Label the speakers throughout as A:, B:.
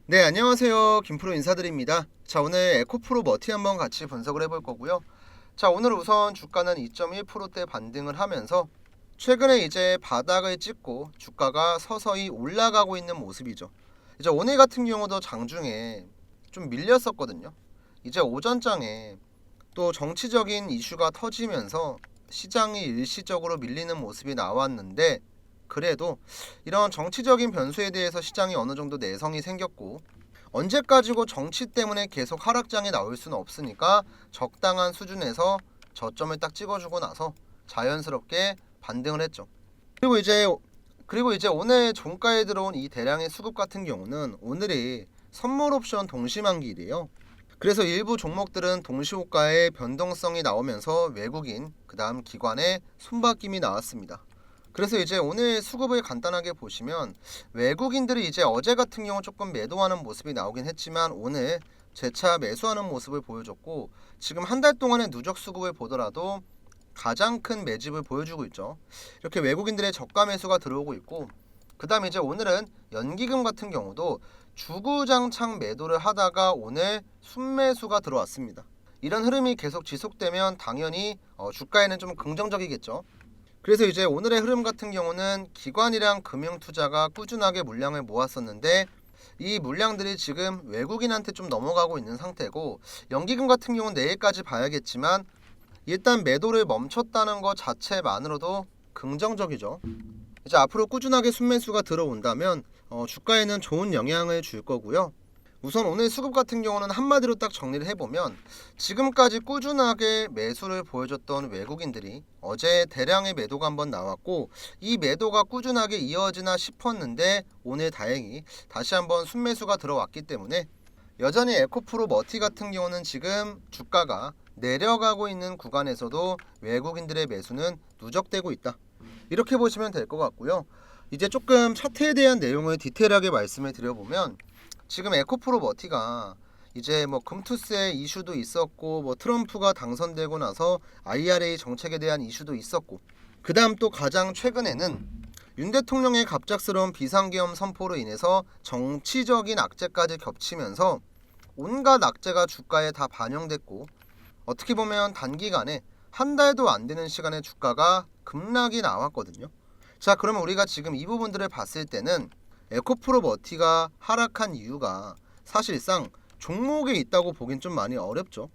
A: 네, 안녕하세요. 김프로 인사드립니다. 자, 오늘 에코프로 머티 한번 같이 분석을 해볼 거고요. 자, 오늘 우선 주가는 2.1%대 반등을 하면서 최근에 이제 바닥을 찍고 주가가 서서히 올라가고 있는 모습이죠. 이제 오늘 같은 경우도 장중에 좀 밀렸었거든요. 이제 오전장에 또 정치적인 이슈가 터지면서 시장이 일시적으로 밀리는 모습이 나왔는데, 그래도 이런 정치적인 변수에 대해서 시장이 어느 정도 내성이 생겼고, 언제까지고 정치 때문에 계속 하락장이 나올 수는 없으니까 적당한 수준에서 저점을 딱 찍어주고 나서 자연스럽게 반등을 했죠. 그리고 이제 오늘 종가에 들어온 이 대량의 수급 같은 경우는 오늘이 선물 옵션 동시만기일이에요. 그래서 일부 종목들은 동시호가의 변동성이 나오면서 외국인, 그 다음 기관의 손바뀜이 나왔습니다. 그래서 이제 오늘 수급을 간단하게 보시면 외국인들이 이제 어제 같은 경우 조금 매도하는 모습이 나오긴 했지만 오늘 재차 매수하는 모습을 보여줬고, 지금 한 달 동안의 누적 수급을 보더라도 가장 큰 매집을 보여주고 있죠. 이렇게 외국인들의 저가 매수가 들어오고 있고, 그 다음 이제 오늘은 연기금 같은 경우도 주구장창 매도를 하다가 오늘 순매수가 들어왔습니다. 이런 흐름이 계속 지속되면 당연히 주가에는 좀 긍정적이겠죠. 그래서 이제 오늘의 흐름 같은 경우는 기관이랑 금융투자가 꾸준하게 물량을 모았었는데, 이 물량들이 지금 외국인한테 좀 넘어가고 있는 상태고, 연기금 같은 경우는 내일까지 봐야겠지만 일단 매도를 멈췄다는 것 자체만으로도 긍정적이죠. 이제 앞으로 꾸준하게 순매수가 들어온다면 주가에는 좋은 영향을 줄 거고요. 우선 오늘 수급 같은 경우는 한마디로 딱 정리를 해보면, 지금까지 꾸준하게 매수를 보여줬던 외국인들이 어제 대량의 매도가 한번 나왔고, 이 매도가 꾸준하게 이어지나 싶었는데 오늘 다행히 다시 한번 순매수가 들어왔기 때문에 여전히 에코프로 머티 같은 경우는 지금 주가가 내려가고 있는 구간에서도 외국인들의 매수는 누적되고 있다, 이렇게 보시면 될 것 같고요. 이제 조금 차트에 대한 내용을 디테일하게 말씀을 드려보면, 지금 에코프로 머티가 이제 뭐 금투세 이슈도 있었고, 뭐 트럼프가 당선되고 나서 IRA 정책에 대한 이슈도 있었고, 그 다음 또 가장 최근에는 윤 대통령의 갑작스러운 비상계엄 선포로 인해서 정치적인 악재까지 겹치면서 온갖 악재가 주가에 다 반영됐고, 어떻게 보면 단기간에 한 달도 안 되는 시간에 주가가 급락이 나왔거든요. 자, 그러면 우리가 지금 이 부분들을 봤을 때는 에코프로 머티가 하락한 이유가 사실상 종목에 있다고 보긴 좀 많이 어렵죠.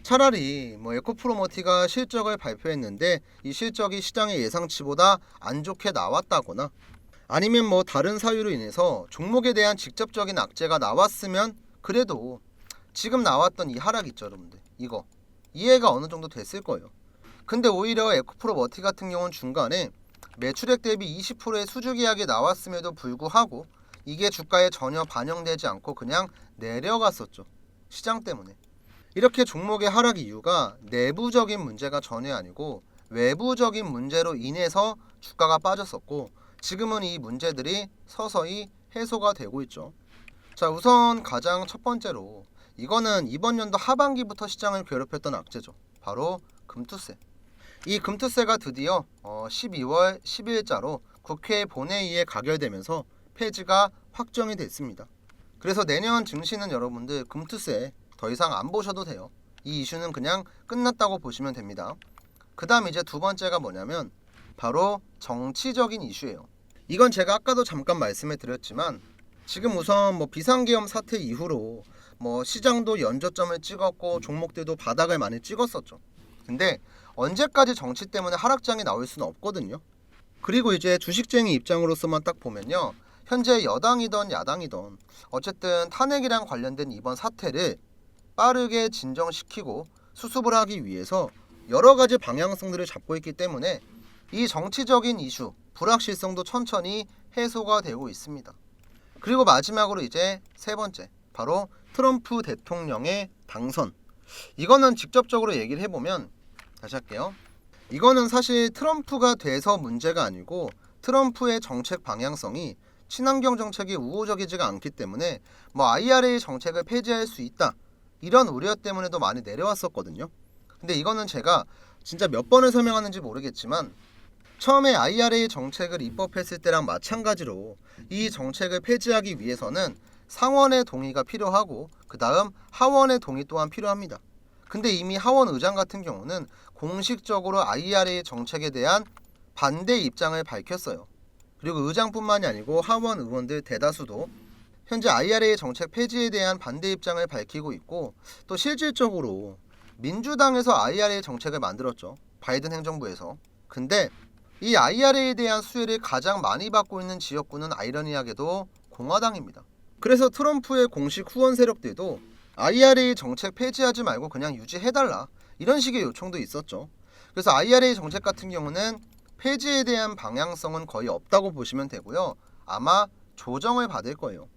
A: 차라리 뭐 에코프로 머티가 실적을 발표했는데 이 실적이 시장의 예상치보다 안 좋게 나왔다거나, 아니면 뭐 다른 사유로 인해서 종목에 대한 직접적인 악재가 나왔으면 그래도 지금 나왔던 이 하락 있죠, 여러분들. 이거 이해가 어느 정도 됐을 거예요. 근데 오히려 에코프로 머티 같은 경우는 중간에 매출액 대비 20%의 수주 계약이 나왔음에도 불구하고 이게 주가에 전혀 반영되지 않고 그냥 내려갔었죠. 시장 때문에. 이렇게 종목의 하락 이유가 내부적인 문제가 전혀 아니고 외부적인 문제로 인해서 주가가 빠졌었고, 지금은 이 문제들이 서서히 해소가 되고 있죠. 자, 우선 가장 첫 번째로 이거는 이번 연도 하반기부터 시장을 괴롭혔던 악재죠. 바로 금투세. 이 금투세가 드디어 12월 10일자로 국회 본회의에 가결되면서 폐지가 확정이 됐습니다. 그래서 내년 증시는 여러분들 금투세 더 이상 안 보셔도 돼요. 이 이슈는 그냥 끝났다고 보시면 됩니다. 그 다음 이제 두 번째가 뭐냐면 바로 정치적인 이슈예요. 이건 제가 아까도 잠깐 말씀을 드렸지만, 지금 우선 뭐 비상계엄 사태 이후로 뭐 시장도 연저점을 찍었고 종목들도 바닥을 많이 찍었었죠. 근데 언제까지 정치 때문에 하락장이 나올 수는 없거든요. 그리고 이제 주식쟁이 입장으로서만 딱 보면요, 현재 여당이던 야당이던 어쨌든 탄핵이랑 관련된 이번 사태를 빠르게 진정시키고 수습을 하기 위해서 여러 가지 방향성들을 잡고 있기 때문에 이 정치적인 이슈, 불확실성도 천천히 해소가 되고 있습니다. 그리고 마지막으로 이제 세 번째, 바로 트럼프 대통령의 당선. 이거는 직접적으로 얘기를 해보면, 다시 할게요. 이거는 사실 트럼프가 돼서 문제가 아니고 트럼프의 정책 방향성이 친환경 정책이 우호적이지가 않기 때문에 뭐 IRA 정책을 폐지할 수 있다, 이런 우려 때문에도 많이 내려왔었거든요. 근데 이거는 제가 진짜 몇 번을 설명하는지 모르겠지만, 처음에 IRA 정책을 입법했을 때랑 마찬가지로 이 정책을 폐지하기 위해서는 상원의 동의가 필요하고 그 다음 하원의 동의 또한 필요합니다. 근데 이미 하원 의장 같은 경우는 공식적으로 IRA 정책에 대한 반대 입장을 밝혔어요. 그리고 의장뿐만이 아니고 하원 의원들 대다수도 현재 IRA 정책 폐지에 대한 반대 입장을 밝히고 있고, 또 실질적으로 민주당에서 IRA 정책을 만들었죠. 바이든 행정부에서. 근데 이 IRA에 대한 수혜를 가장 많이 받고 있는 지역구는 아이러니하게도 공화당입니다. 그래서 트럼프의 공식 후원 세력들도 IRA 정책 폐지하지 말고 그냥 유지해달라, 이런 식의 요청도 있었죠. 그래서 IRA 정책 같은 경우는 폐지에 대한 방향성은 거의 없다고 보시면 되고요. 아마 조정을 받을 거예요.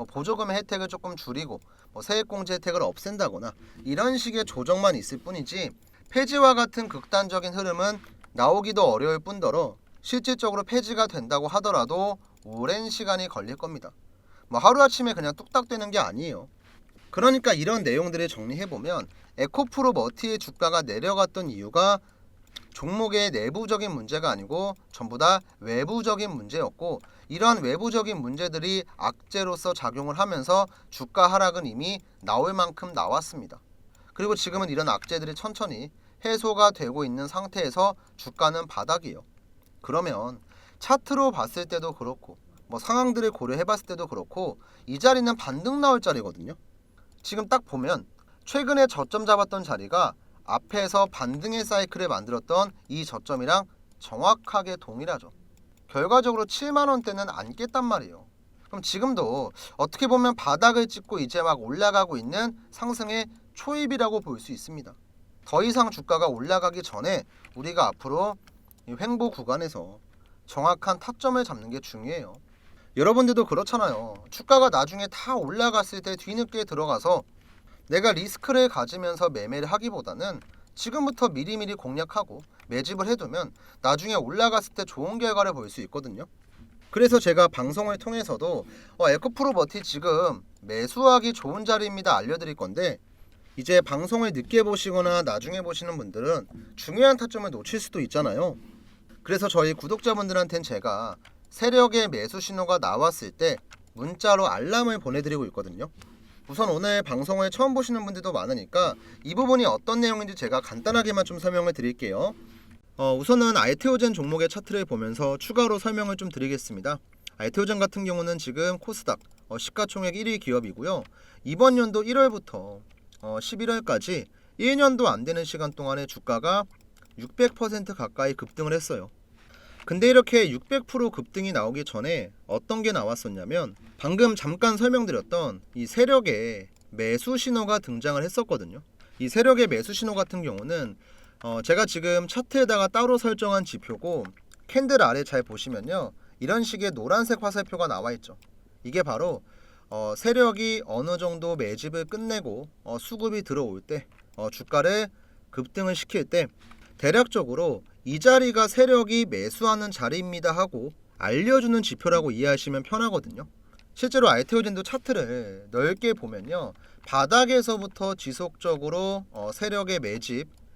A: 보조금의 혜택을 조금 줄이고 세액공제 혜택을 없앤다거나 이런 식의 조정만 있을 뿐이지, 폐지와 같은 극단적인 흐름은 나오기도 어려울 뿐더러 실질적으로 폐지가 된다고 하더라도 오랜 시간이 걸릴 겁니다. 하루아침에 그냥 뚝딱 되는 게 아니에요. 그러니까 이런 내용들을 정리해보면 에코프로 머티의 주가가 내려갔던 이유가 종목의 내부적인 문제가 아니고 전부 다 외부적인 문제였고, 이러한 외부적인 문제들이 악재로서 작용을 하면서 주가 하락은 이미 나올 만큼 나왔습니다. 그리고 지금은 이런 악재들이 천천히 해소가 되고 있는 상태에서 주가는 바닥이에요. 그러면 차트로 봤을 때도 그렇고 상황들을 고려해봤을 때도 그렇고 이 자리는 반등 나올 자리거든요. 지금 딱 보면 최근에 저점 잡았던 자리가 앞에서 반등의 사이클을 만들었던 이 저점이랑 정확하게 동일하죠. 결과적으로 7만원대는 안 깼단 말이에요. 그럼 지금도 어떻게 보면 바닥을 찍고 이제 막 올라가고 있는 상승의 초입이라고 볼 수 있습니다. 더 이상 주가가 올라가기 전에 우리가 앞으로 이 횡보 구간에서 정확한 타점을 잡는 게 중요해요. 여러분들도 그렇잖아요. 주가가 나중에 다 올라갔을 때 뒤늦게 들어가서 내가 리스크를 가지면서 매매를 하기보다는 지금부터 미리미리 공략하고 매집을 해두면 나중에 올라갔을 때 좋은 결과를 볼 수 있거든요. 그래서 제가 방송을 통해서도 에코프로 머티 지금 매수하기 좋은 자리입니다 알려드릴 건데, 이제 방송을 늦게 보시거나 나중에 보시는 분들은 중요한 타점을 놓칠 수도 있잖아요. 그래서 저희 구독자분들한테는 제가 세력의 매수 신호가 나왔을 때 문자로 알람을 보내드리고 있거든요. 우선 오늘 방송을 처음 보시는 분들도 많으니까 이 부분이 어떤 내용인지 제가 간단하게만 좀 설명을 드릴게요. 우선은 알테오젠 종목의 차트를 보면서 추가로 설명을 좀 드리겠습니다. 알테오젠 같은 경우는 지금 코스닥 시가총액 1위 기업이고요. 이번 연도 1월부터 11월까지 1년도 안 되는 시간 동안에 주가가 600% 가까이 급등을 했어요. 근데 이렇게 600% 급등이 나오기 전에 어떤 게 나왔었냐면 방금 잠깐 설명드렸던 이 세력의 매수 신호가 등장을 했었거든요. 이 세력의 매수 신호 같은 경우는 제가 지금 차트에다가 따로 설정한 지표고, 캔들 아래 잘 보시면요 이런 식의 노란색 화살표가 나와 있죠. 이게 바로 세력이 어느 정도 매집을 끝내고 수급이 들어올 때 주가를 급등을 시킬 때 대략적으로 이 자리가 세력이 매수하는 자리입니다 하고 알려주는 지표라고 이해하시면 편하거든요. 실제로 알테오젠도 차트를 넓게 보면요 바닥에서부터 지속적으로 세력의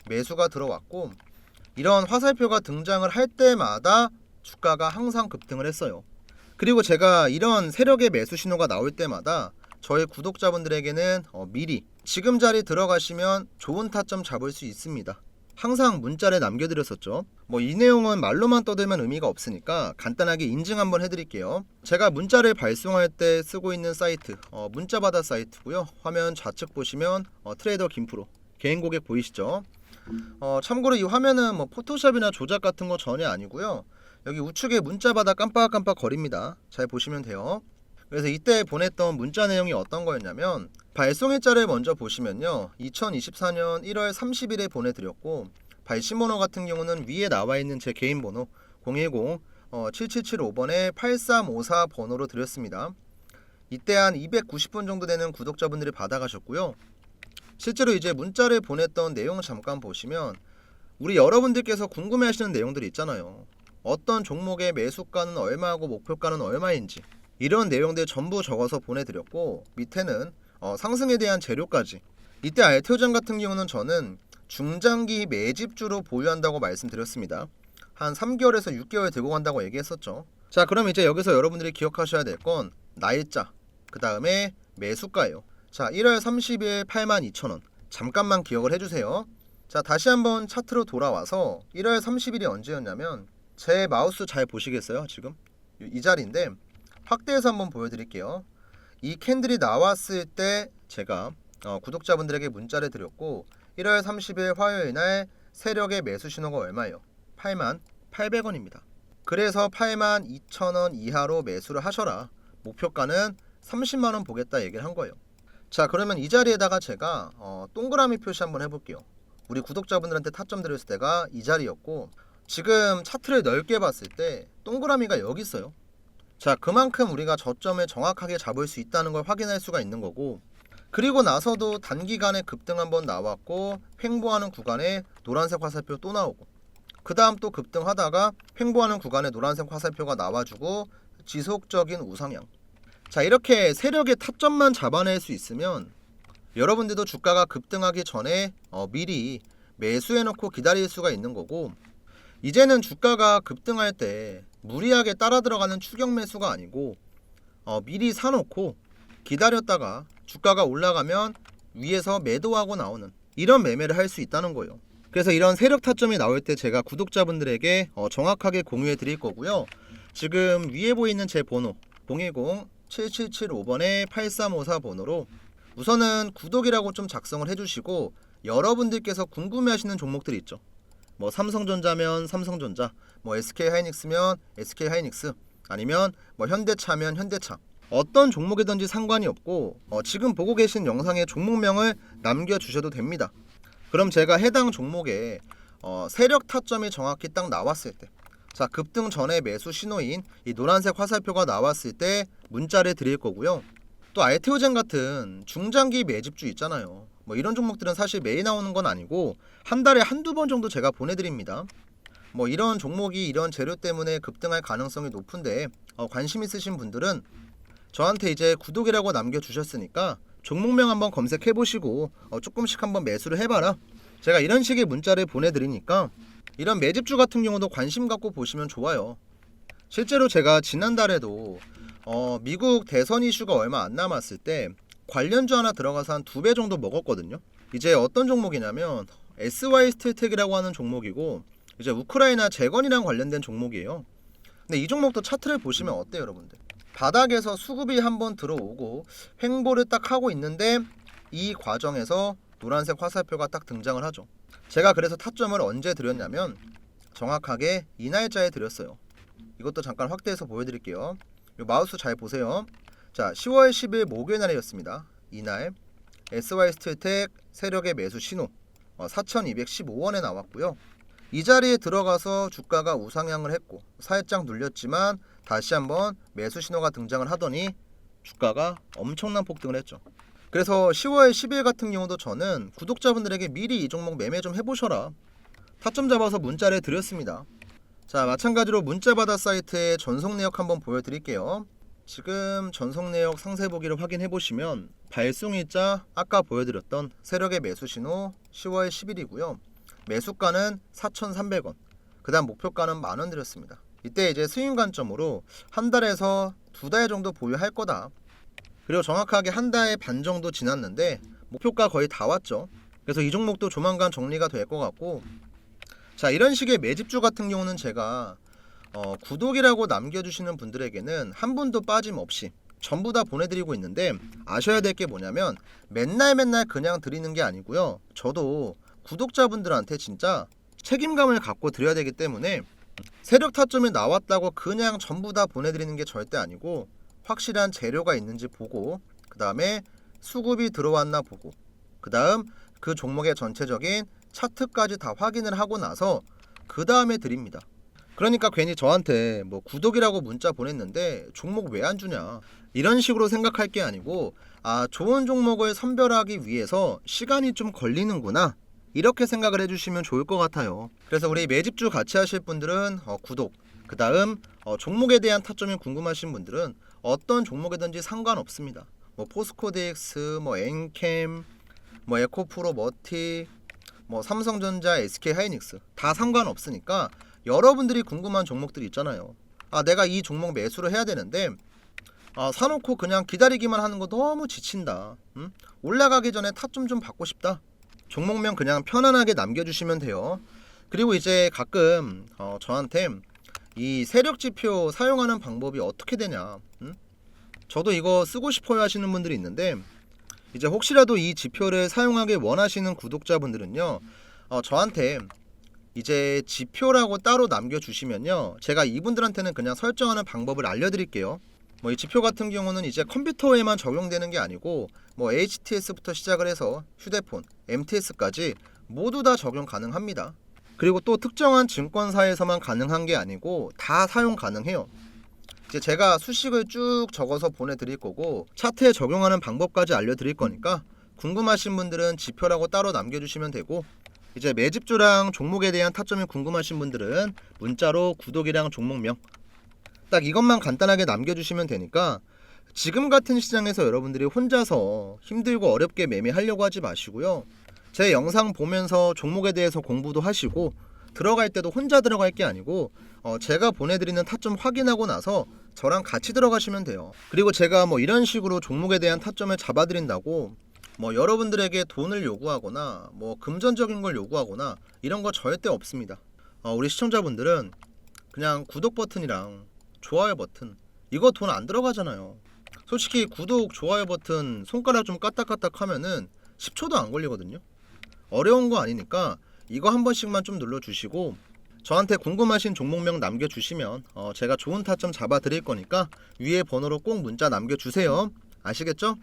A: 매수가 들어왔고, 이런 화살표가 등장을 할 때마다 주가가 항상 급등을 했어요. 그리고 제가 이런 세력의 매수 신호가 나올 때마다 저희 구독자분들에게는 미리 지금 자리 들어가시면 좋은 타점 잡을 수 있습니다, 항상 문자를 남겨드렸었죠. 이 내용은 말로만 떠들면 의미가 없으니까 간단하게 인증 한번 해드릴게요. 제가 문자를 발송할 때 쓰고 있는 사이트 문자바다 사이트고요. 화면 좌측 보시면 트레이더 김프로 개인 고객 보이시죠? 참고로 이 화면은 포토샵이나 조작 같은 거 전혀 아니고요. 여기 우측에 문자바다 깜빡깜빡 거립니다. 잘 보시면 돼요. 그래서 이때 보냈던 문자 내용이 어떤 거였냐면, 발송일자를 먼저 보시면요 2024년 1월 30일에 보내드렸고, 발신번호 같은 경우는 위에 나와 있는 제 개인 번호 010-7775번에 8354 번호로 드렸습니다. 이때 한 290분 정도 되는 구독자분들이 받아가셨고요. 실제로 이제 문자를 보냈던 내용 잠깐 보시면 우리 여러분들께서 궁금해하시는 내용들이 있잖아요. 어떤 종목의 매수가는 얼마고 목표가는 얼마인지 이런 내용들 전부 적어서 보내드렸고, 밑에는 상승에 대한 재료까지. 이때 알테오젠 같은 경우는 저는 중장기 매집주로 보유한다고 말씀드렸습니다. 한 3개월에서 6개월 들고 간다고 얘기했었죠. 자, 그럼 이제 여기서 여러분들이 기억하셔야 될 건 날짜, 그 다음에 매수가예요. 자, 1월 30일 82,000원. 잠깐만 기억을 해주세요. 자, 다시 한번 차트로 돌아와서 1월 30일이 언제였냐면 제 마우스 잘 보시겠어요? 지금 이 자리인데 확대해서 한번 보여드릴게요. 이 캔들이 나왔을 때 제가 구독자분들에게 문자를 드렸고 1월 30일 화요일 날 세력의 매수 신호가 얼마예요? 88,800원입니다. 그래서 82,000원 이하로 매수를 하셔라. 목표가는 30만원 보겠다 얘기를 한 거예요. 자, 그러면 이 자리에다가 제가 동그라미 표시 한번 해볼게요. 우리 구독자분들한테 타점 드렸을 때가 이 자리였고 지금 차트를 넓게 봤을 때 동그라미가 여기 있어요. 자, 그만큼 우리가 저점을 정확하게 잡을 수 있다는 걸 확인할 수가 있는 거고, 그리고 나서도 단기간에 급등 한번 나왔고 횡보하는 구간에 노란색 화살표 또 나오고, 그 다음 또 급등하다가 횡보하는 구간에 노란색 화살표가 나와주고 지속적인 우상향. 자, 이렇게 세력의 타점만 잡아낼 수 있으면 여러분들도 주가가 급등하기 전에 미리 매수해놓고 기다릴 수가 있는 거고, 이제는 주가가 급등할 때 무리하게 따라 들어가는 추격 매수가 아니고 미리 사놓고 기다렸다가 주가가 올라가면 위에서 매도하고 나오는 이런 매매를 할 수 있다는 거예요. 그래서 이런 세력 타점이 나올 때 제가 구독자분들에게 정확하게 공유해 드릴 거고요. 지금 위에 보이는 제 번호 010-7775번에 8354 번호로 우선은 구독이라고 좀 작성을 해주시고, 여러분들께서 궁금해하시는 종목들 있죠. 뭐 삼성전자면 삼성전자, 뭐 SK하이닉스면 SK하이닉스, 아니면 뭐 현대차면 현대차, 어떤 종목이든지 상관이 없고 지금 보고 계신 영상의 종목명을 남겨주셔도 됩니다. 그럼 제가 해당 종목에 세력 타점이 정확히 딱 나왔을 때, 자, 급등 전에 매수 신호인 이 노란색 화살표가 나왔을 때 문자를 드릴 거고요. 또 알테오젠 같은 중장기 매집주 있잖아요. 뭐 이런 종목들은 사실 매일 나오는 건 아니고 한 달에 한두 번 정도 제가 보내드립니다. 뭐 이런 종목이 이런 재료 때문에 급등할 가능성이 높은데 관심 있으신 분들은 저한테 이제 구독이라고 남겨주셨으니까 종목명 한번 검색해보시고 조금씩 한번 매수를 해봐라. 제가 이런 식의 문자를 보내드리니까 이런 매집주 같은 경우도 관심 갖고 보시면 좋아요. 실제로 제가 지난달에도 미국 대선 이슈가 얼마 안 남았을 때 관련주 하나 들어가서 한 2배 정도 먹었거든요. 이제 어떤 종목이냐면 SY스틸텍이라고 하는 종목이고 이제 우크라이나 재건이랑 관련된 종목이에요. 근데 이 종목도 차트를 보시면 어때요, 여러분들? 바닥에서 수급이 한번 들어오고 횡보를 딱 하고 있는데 이 과정에서 노란색 화살표가 딱 등장을 하죠. 제가 그래서 타점을 언제 드렸냐면 정확하게 이 날짜에 드렸어요. 이것도 잠깐 확대해서 보여드릴게요. 요 마우스 잘 보세요. 자, 10월 10일 목요일 날이었습니다. 이날 SY스틸텍 세력의 매수 신호 4,215원에 나왔고요. 이 자리에 들어가서 주가가 우상향을 했고 살짝 눌렸지만 다시 한번 매수 신호가 등장을 하더니 주가가 엄청난 폭등을 했죠. 그래서 10월 10일 같은 경우도 저는 구독자분들에게 미리 이 종목 매매 좀 해보셔라, 타점 잡아서 문자를 드렸습니다. 자, 마찬가지로 문자바다 사이트의 전송 내역 한번 보여드릴게요. 지금 전송 내역 상세 보기를 확인해 보시면 발송일자 아까 보여드렸던 세력의 매수 신호 10월 10일이고요. 매수가는 4,300원, 그 다음 목표가는 만원 드렸습니다. 이때 이제 수익 관점으로 한 달에서 2달 정도 보유할 거다. 그리고 정확하게 한 달 반 정도 지났는데 목표가 거의 다 왔죠. 그래서 이 종목도 조만간 정리가 될 것 같고, 자, 이런 식의 매집주 같은 경우는 제가 구독이라고 남겨주시는 분들에게는 한 분도 빠짐없이 전부 다 보내드리고 있는데, 아셔야 될 게 뭐냐면 맨날 그냥 드리는 게 아니고요. 저도 구독자분들한테 진짜 책임감을 갖고 드려야 되기 때문에 세력 타점이 나왔다고 그냥 전부 다 보내드리는 게 절대 아니고 확실한 재료가 있는지 보고, 그 다음에 수급이 들어왔나 보고, 그 다음 그 종목의 전체적인 차트까지 다 확인을 하고 나서 그 다음에 드립니다. 그러니까 괜히 저한테 뭐 구독이라고 문자 보냈는데 종목 왜 안 주냐 이런 식으로 생각할 게 아니고, 아, 좋은 종목을 선별하기 위해서 시간이 좀 걸리는구나 이렇게 생각을 해주시면 좋을 것 같아요. 그래서 우리 매집주 같이 하실 분들은 구독, 그 다음 종목에 대한 타점이 궁금하신 분들은 어떤 종목이든지 상관없습니다. 뭐 포스코DX, 뭐 엔캠, 뭐 에코프로 머티, 뭐 삼성전자, SK하이닉스 다 상관없으니까 여러분들이 궁금한 종목들이 있잖아요. 아, 내가 이 종목 매수를 해야 되는데 사놓고 그냥 기다리기만 하는 거 너무 지친다. 올라가기 전에 타점 좀 받고 싶다. 종목명 그냥 편안하게 남겨주시면 돼요. 그리고 이제 가끔 저한테 이 세력 지표 사용하는 방법이 어떻게 되냐, 저도 이거 쓰고 싶어요 하시는 분들이 있는데, 이제 혹시라도 이 지표를 사용하길 원하시는 구독자분들은요, 저한테 이제 지표라고 따로 남겨주시면요, 제가 이분들한테는 그냥 설정하는 방법을 알려드릴게요. 뭐 이 지표 같은 경우는 이제 컴퓨터에만 적용되는 게 아니고 뭐 HTS부터 시작을 해서 휴대폰, MTS까지 모두 다 적용 가능합니다. 그리고 또 특정한 증권사에서만 가능한 게 아니고 다 사용 가능해요. 이제 제가 수식을 쭉 적어서 보내드릴 거고 차트에 적용하는 방법까지 알려드릴 거니까 궁금하신 분들은 지표라고 따로 남겨주시면 되고, 이제 매집주랑 종목에 대한 타점이 궁금하신 분들은 문자로 구독이랑 종목명 딱 이것만 간단하게 남겨주시면 되니까, 지금 같은 시장에서 여러분들이 혼자서 힘들고 어렵게 매매하려고 하지 마시고요, 제 영상 보면서 종목에 대해서 공부도 하시고 들어갈 때도 혼자 들어갈 게 아니고 제가 보내드리는 타점 확인하고 나서 저랑 같이 들어가시면 돼요. 그리고 제가 뭐 이런 식으로 종목에 대한 타점을 잡아드린다고 뭐 여러분들에게 돈을 요구하거나 뭐 금전적인 걸 요구하거나 이런 거 절대 없습니다. 우리 시청자분들은 그냥 구독 버튼이랑 좋아요 버튼, 이거 돈 안 들어가잖아요. 솔직히 구독, 좋아요 버튼 손가락 좀 까딱까딱 하면은 10초도 안 걸리거든요. 어려운 거 아니니까 이거 한 번씩만 좀 눌러주시고 저한테 궁금하신 종목명 남겨주시면 제가 좋은 타점 잡아 드릴 거니까 위에 번호로 꼭 문자 남겨주세요. 아시겠죠?